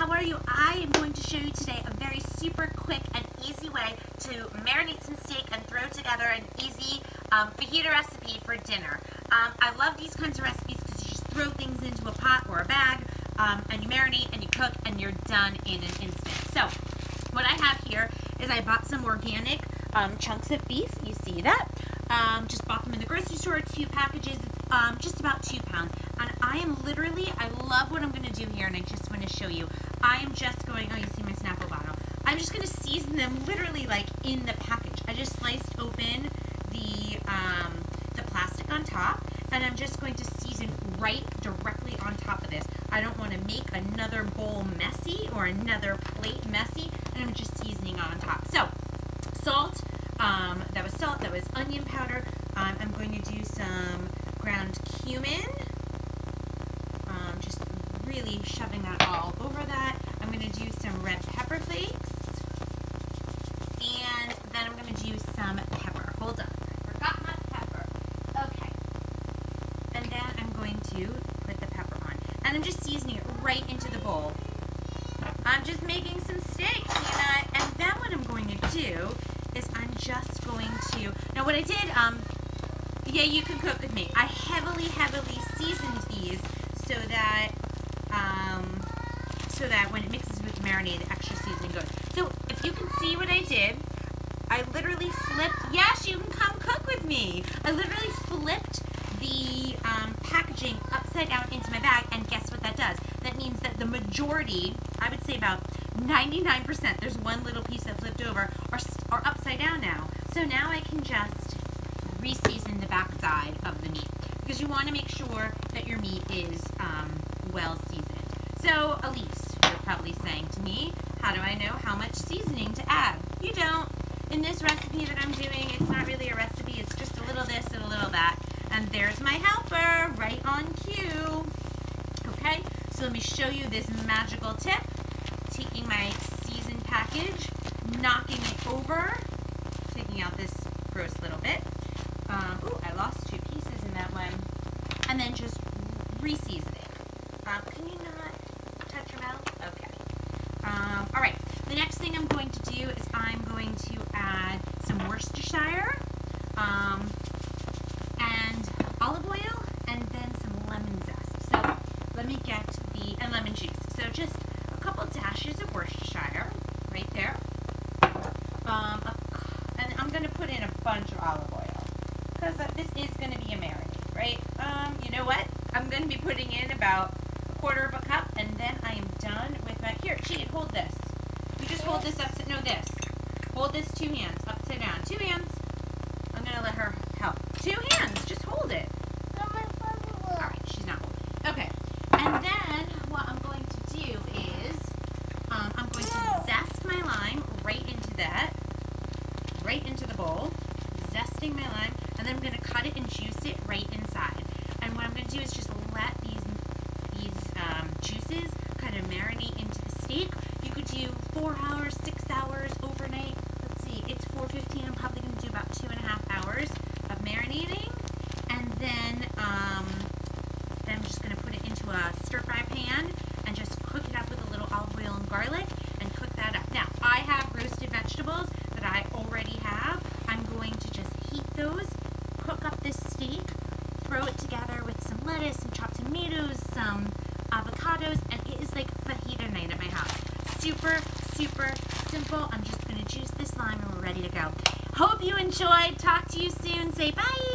how are you? I am going to show you today a very super quick and easy way to marinate some steak and throw together an easy fajita recipe for dinner. I love these kinds of recipes because you just throw things into a pot or a bag and you marinate and you cook and you're done in an instant. So what I have here is I bought some organic chunks of beef. You see that? Just bought them in the grocery store, 2 packages. It's just about 2 pounds. And I love what I'm going to do here, and I just want to show you. I am just going, oh, you see my Snapple bottle. I'm just going to season them literally like in the package. I just sliced open the plastic on top, and I'm just going to season right directly on top of this. I don't want to make another bowl messy or another plate messy, and I'm just seasoning on top. So, salt, that was onion powder. I'm going to do some ground cumin, just really shoving that all over that. I'm going to do some red pepper flakes, and then I'm going to do some pepper. Hold on, I forgot my pepper. Okay, and then I'm going to put the pepper on, and I'm just seasoning it right into the bowl. I'm just making some steak, and then what I'm going to do is I'm just going to, now what I did, yeah, you can cook with me. I heavily seasoned these so that when it mixes with the marinade, the extra seasoning goes. So if you can see what I did, I literally flipped, yes, you can come cook with me. I literally flipped the packaging upside down into my bag, and guess what that does? That means that the majority, I would say about 99%, there's one little piece that flipped over, are upside down now. So now I can just re-season the back side of the meat, because you want to make sure that your meat is well seasoned. So Elise, you're probably saying to me, how do I know how much seasoning to add? You don't. In this recipe that I'm doing, it's not really a recipe, it's just a little this and a little that. And there's my helper, right on cue. Okay, so let me show you this magical tip. Taking my seasoned package, knocking it over, taking out this gross little bit. Ooh, I lost 2 pieces in that one. And then just re-seasoning. Can you not touch your mouth? Okay. All right, the next thing I'm going to do is I'm going to add some Worcestershire, and olive oil, and then some lemon zest. So let me get and lemon juice. So just a couple dashes of Worcestershire right there. And I'm going to put in a bunch of olive oil, because this is going to be a marinade, right? You know what? I'm going to be putting in about 1/4 cup, and then I am done with my, here, Cheat, hold this. You just hold this upside, no, this. Hold this 2 hands, upside down. 2 hands. I'm going to let her help. 2 hands, just hold it. Alright, she's not holding. Okay, and then what I'm going to do is, I'm going to zest my lime right into that, right into the bowl, zesting my lime, and then I'm going to cut it and juice it right inside. And what I'm going to do is just let these juices kind of marinate into the steak. You could do 4 hours, 6 hours, overnight. Let's see, it's 4:15. I'm probably going to do about 2.5 hours of marinating, and then I'm just going to put it into a stir-fry pan and just cook it up with a little olive oil and garlic and cook that up. Now, I have roasted vegetables that I already have. I'm going to just heat those, cook up this steak, throw it together with some lettuce, some chopped tomatoes, some avocados, and it is like fajita night at my house. Super simple. I'm just going to juice this lime and we're ready to go. Hope you enjoyed. Talk to you soon. Say bye.